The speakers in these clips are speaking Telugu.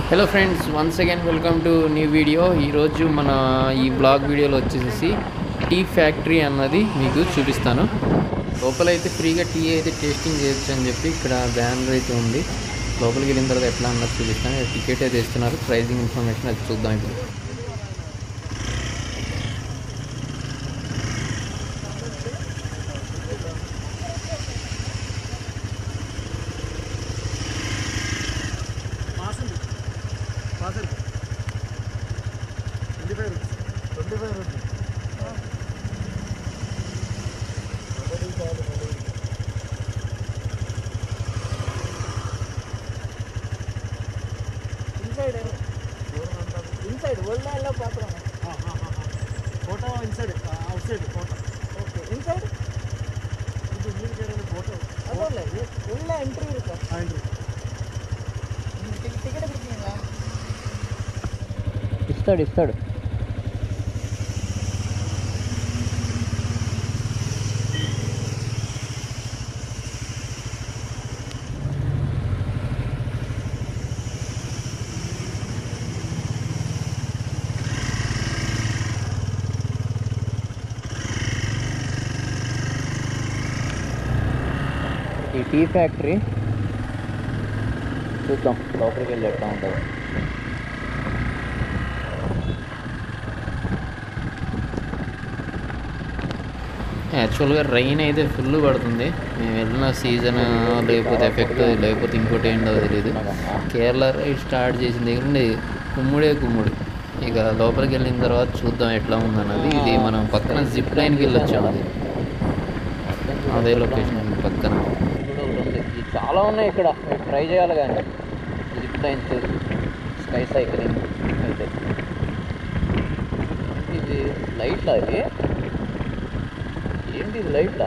Hello friends, once again welcome to new video. ఈరోజు మన ఈ బ్లాగ్ వీడియోలో వచ్చేసి టీ ఫ్యాక్టరీ అన్నది మీకు చూపిస్తాను. లోపలైతే ఫ్రీగా టీ అయితే టేస్టింగ్ చేయొచ్చు అని చెప్పి ఇక్కడ బ్యానర్ అయితే ఉంది. లోపలికి వెళ్ళిన తర్వాత ఎట్లా అన్నది చూపిస్తాను. టికెట్ అయితే ఇస్తున్నారు, ప్రైజింగ్ ఇన్ఫర్మేషన్ అది చూద్దాం ఇప్పుడు. inside world la paatram photo inside outside photo okay inside idu meer kerala photo adalla ulla entry irukka entry ticket edukkinga ఇస్తాడు ఈ టీ ఫ్యాక్టరీ చూద్దాం లోపలికి వెళ్ళి ఎట్లా ఉంటుంది. యాక్చువల్గా రైన్ అయితే ఫుల్ పడుతుంది. మేము వెళ్ళిన సీజన్ లేకపోతే ఎఫెక్ట్ లేకపోతే ఇంకోటి ఏంటో తెలియదు. కేరళ రైడ్ స్టార్ట్ చేసిన దగ్గర నుండి కుమ్ముడు. ఇక లోపలికి వెళ్ళిన తర్వాత చూద్దాం ఎట్లా ఉందన్నది. ఇది మనం పక్కన జిప్ లైన్కి వెళ్ళొచ్చాము. అదే లొకేషన్ పక్కన చాలా ఉన్నాయి ఇక్కడ. మీరు ట్రై చేయాలి కానీ జిప్ లైన్స్, స్కై సైక్లింగ్ అయితే. ఇది లైట్లా, అది ఏంటి? ఇది లైట్లా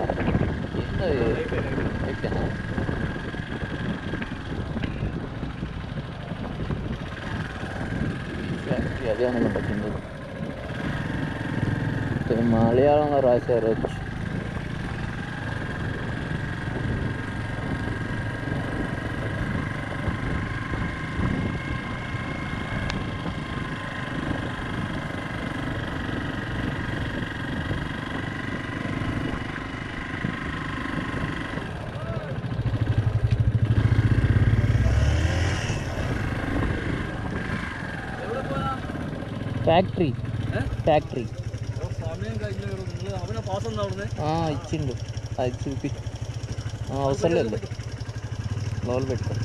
ఏంటది? ఓకేనా, అదే అనుకుంటా. కింద మలయాళంలో రాశారు. ఫ్యాక్టరీ ఇచ్చిండు. అది చూపి అవసరం లేదు, లోపల పెట్టుకో.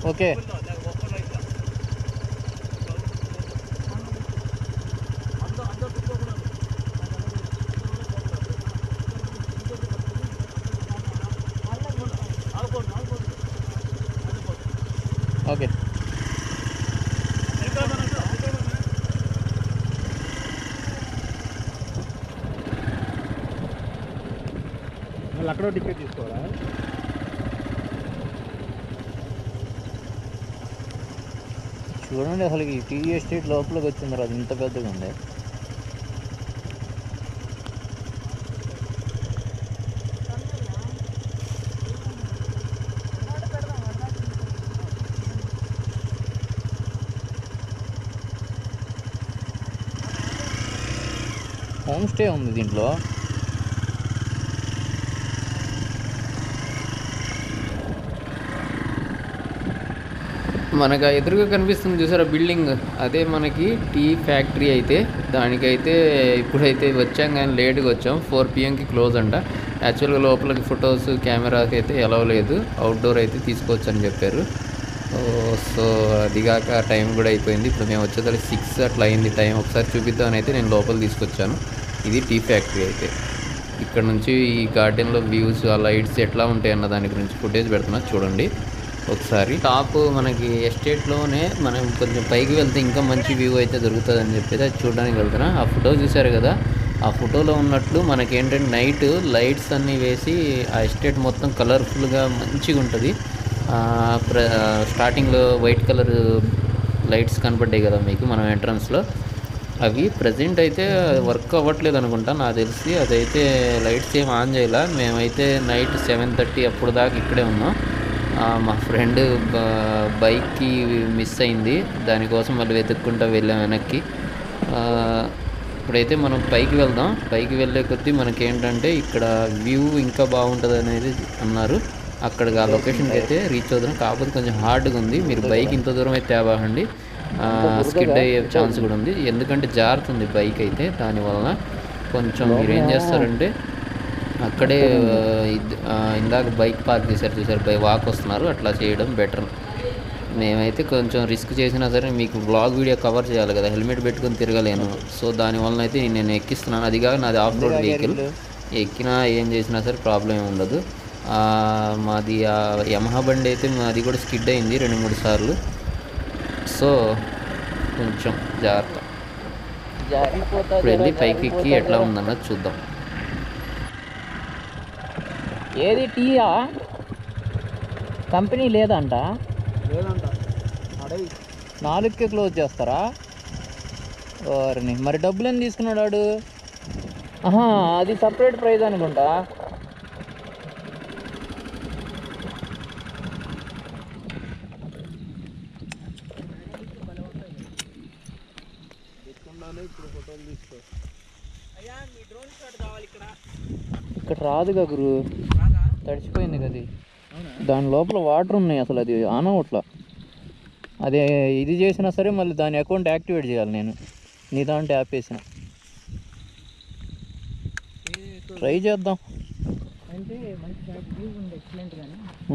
Okay, okay. మళ్ళీ అక్కడ టికెట్ తీసుకోవాలా? చూడండి, అసలు ఈ టీ ఎస్టేట్ లోపలికి వచ్చిన తర్వాత ఇంత పెద్దగా ఉంది. హోమ్ స్టే ఉంది దీంట్లో. మనకు ఎదురుగా కనిపిస్తుంది చూసారా బిల్డింగ్, అదే మనకి టీ ఫ్యాక్టరీ. అయితే దానికైతే ఇప్పుడైతే వచ్చాం కానీ లేట్గా వచ్చాం. 4 PM క్లోజ్ అంట. యాక్చువల్గా లోపలికి ఫొటోస్ కెమెరాకి అయితే ఎలవ్ లేదు, అవుట్డోర్ అయితే తీసుకోవచ్చు అని చెప్పారు. సో అదిగాక టైం కూడా అయిపోయింది. ఇప్పుడు మేము వచ్చేసరికి 6 అట్లా అయింది టైం. ఒకసారి చూపిద్దామని అయితే నేను లోపల తీసుకొచ్చాను. ఇది టీ ఫ్యాక్టరీ. అయితే ఇక్కడ నుంచి ఈ గార్డెన్లో వ్యూస్, ఆ లైట్స్ ఎట్లా ఉంటాయి అన్న దాని గురించి ఫుటేజ్ పెడుతున్నా చూడండి ఒకసారి. టాప్ మనకి ఎస్టేట్లోనే మనం కొంచెం పైకి వెళ్తే ఇంకా మంచి వ్యూ అయితే దొరుకుతుంది అని చెప్పేసి అది చూడడానికి వెళ్తున్నా. ఆ ఫోటో చూసారు కదా, ఆ ఫోటోలో ఉన్నట్లు మనకేంటంటే నైట్ లైట్స్ అన్నీ వేసి ఆ ఎస్టేట్ మొత్తం కలర్ఫుల్గా మంచిగా ఉంటుంది. స్టార్టింగ్లో వైట్ కలర్ లైట్స్ కనపడ్డాయి కదా మీకు మనం ఎంట్రన్స్లో, అవి ప్రజెంట్ అయితే వర్క్ అవ్వట్లేదు అనుకుంటా నాకు తెలిసి. అదైతే లైట్స్ ఏం ఆన్ చేయాల. మేమైతే నైట్ 7:30 అప్పుడు దాకా ఇక్కడే ఉన్నాం. మా ఫ్రెండ్ బైక్కి మిస్ అయింది, దానికోసం మళ్ళీ వెతుక్కుంటూ వెళ్ళాం వెనక్కి. ఇప్పుడైతే మనం పైకి వెళ్దాం. పైకి వెళ్ళే కొద్దీ మనకేంటంటే ఇక్కడ వ్యూ ఇంకా బాగుంటుంది అనేది అన్నారు. అక్కడికి ఆ లొకేషన్కి అయితే రీచ్ అవుతాం. కాకపోతే కొంచెం హార్డ్గా ఉంది. మీరు బైక్ ఇంత దూరం అయితే తేవాకండి, స్కిడ్ అయ్యే ఛాన్స్ కూడా ఉంది. ఎందుకంటే జారుతుంది బైక్ అయితే. దానివలన కొంచెం మీరు ఏం చేస్తారంటే అక్కడే ఇందాక బైక్ పార్క్ చేశారు చూసారు, వాక్ వస్తున్నారు, అట్లా చేయడం బెటర్. మేమైతే కొంచెం రిస్క్ చేసినా సరే మీకు బ్లాగ్ వీడియో కవర్ చేయాలి కదా, హెల్మెట్ పెట్టుకొని తిరగలేను. సో దానివల్ల అయితే నేను ఎక్కిస్తున్నాను. అది కాక నాది ఆఫ్ రోడ్ వెహికల్, ఎక్కినా ఏం చేసినా సరే ప్రాబ్లం ఉండదు. మాది యమహా బండి అయితే అది కూడా స్కిడ్ అయింది 2-3 సార్లు. సో కొంచెం జాగ్రత్త. ఇప్పుడు వెళ్ళి పైకి ఎక్కి ఎట్లా ఉందన్నది చూద్దాం. ఏది టీయా కంపెనీ లేదంట, 4కే క్లోజ్ చేస్తారా? వారిని మరి డబ్బులు ఏం తీసుకున్నాడు వాడు? అది సపరేట్ ప్రైస్ అనుకుంటా. ఇక్కడ రాదుగా గురు, తడిచిపోయింది కదా. దాని లోపల వాటర్ ఉన్నాయి, అసలు అది ఆన్ అవ్వట్లా. అదే ఇది చేసినా సరే మళ్ళీ దాని అకౌంట్ యాక్టివేట్ చేయాలి నేను. నీ దాంట్లో యాప్ వేసిన ట్రై చేద్దాం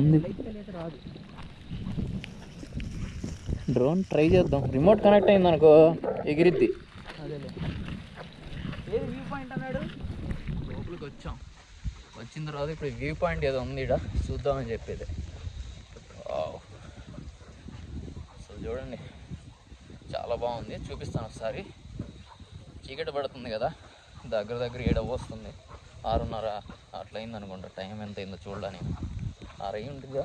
ఉంది. డ్రోన్ ట్రై చేద్దాం. రిమోట్ కనెక్ట్ అయింది అనుకో ఎగిరిద్ది. లోపలికి వచ్చాం. వచ్చిన తర్వాత ఇప్పుడు వ్యూ పాయింట్ ఏదో ఉంది ఇక్కడ, చూద్దామని చెప్పేది. సో చూడండి చాలా బాగుంది, చూపిస్తాను ఒకసారి. చీకటి పడుతుంది కదా, దగ్గర 7 వస్తుంది, 6:30 అట్లా అయింది అనుకుంటా. టైం ఎంత అయిందో చూడడానికి 6 అయి ఉంటుందిగా.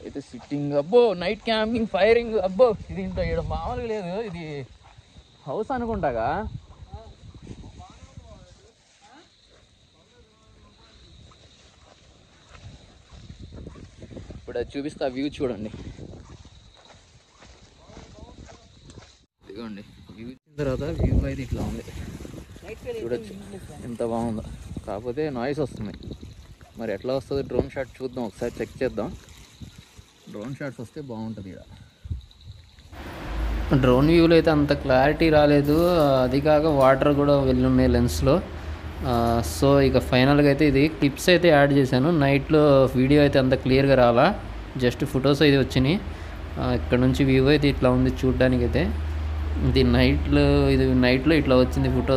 అయితే సిట్టింగ్, అబ్బో నైట్ క్యాంపింగ్, ఫైరింగ్, అబ్బో ఇది ఇంత ఇక్కడ మామూలుగా లేదు. ఇది హౌస్ అనుకుంటాగా. ఇప్పుడు అది చూపిస్తా, వ్యూ చూడండి. ఇదిగోండి వ్యూ వచ్చిన తర్వాత వ్యూ అయితే ఇట్లా ఉంది చూడొచ్చు, ఎంత బాగుందో. కాకపోతే నాయిస్ వస్తుంది, మరి ఎట్లా వస్తుంది డ్రోన్ షాట్ చూద్దాం ఒకసారి, చెక్ చేద్దాం. డ్రోన్ షాట్స్ వస్తే బాగుంటుంది ఇక్కడ. డ్రోన్ వ్యూలో అయితే అంత క్లారిటీ రాలేదు, అది కాక వాటర్ కూడా వెళ్ళున్నాయి లెన్స్లో. సో ఇక ఫైనల్గా అయితే ఇది క్లిప్స్ అయితే యాడ్ చేశాను. నైట్లో వీడియో అయితే అంత క్లియర్గా రాలా, జస్ట్ ఫొటోస్ అయితే వచ్చినాయి. ఇక్కడ నుంచి వ్యూ అయితే ఇట్లా ఉంది చూడడానికి. అయితే ఇది నైట్లో ఇట్లా వచ్చింది ఫోటో.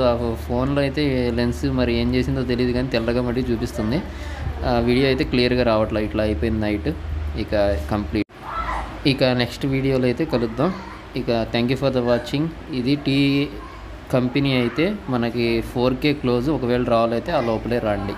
ఫోన్లో అయితే లెన్స్ మరి ఏం చేసిందో తెలియదు కానీ తెల్లగా మట్టి చూపిస్తుంది. వీడియో అయితే క్లియర్గా రావట్లే, ఇట్లా అయిపోయింది నైట్. ఇక కంప్లీట్. ఇక నెక్స్ట్ వీడియోలో అయితే కలుద్దాం. ఇక thank you for the watching. ఇది టీ కంపెనీ అయితే మనకి 4K క్లోజ్. ఒకవేళ రావాలైతే ఆ లోపలే రండి.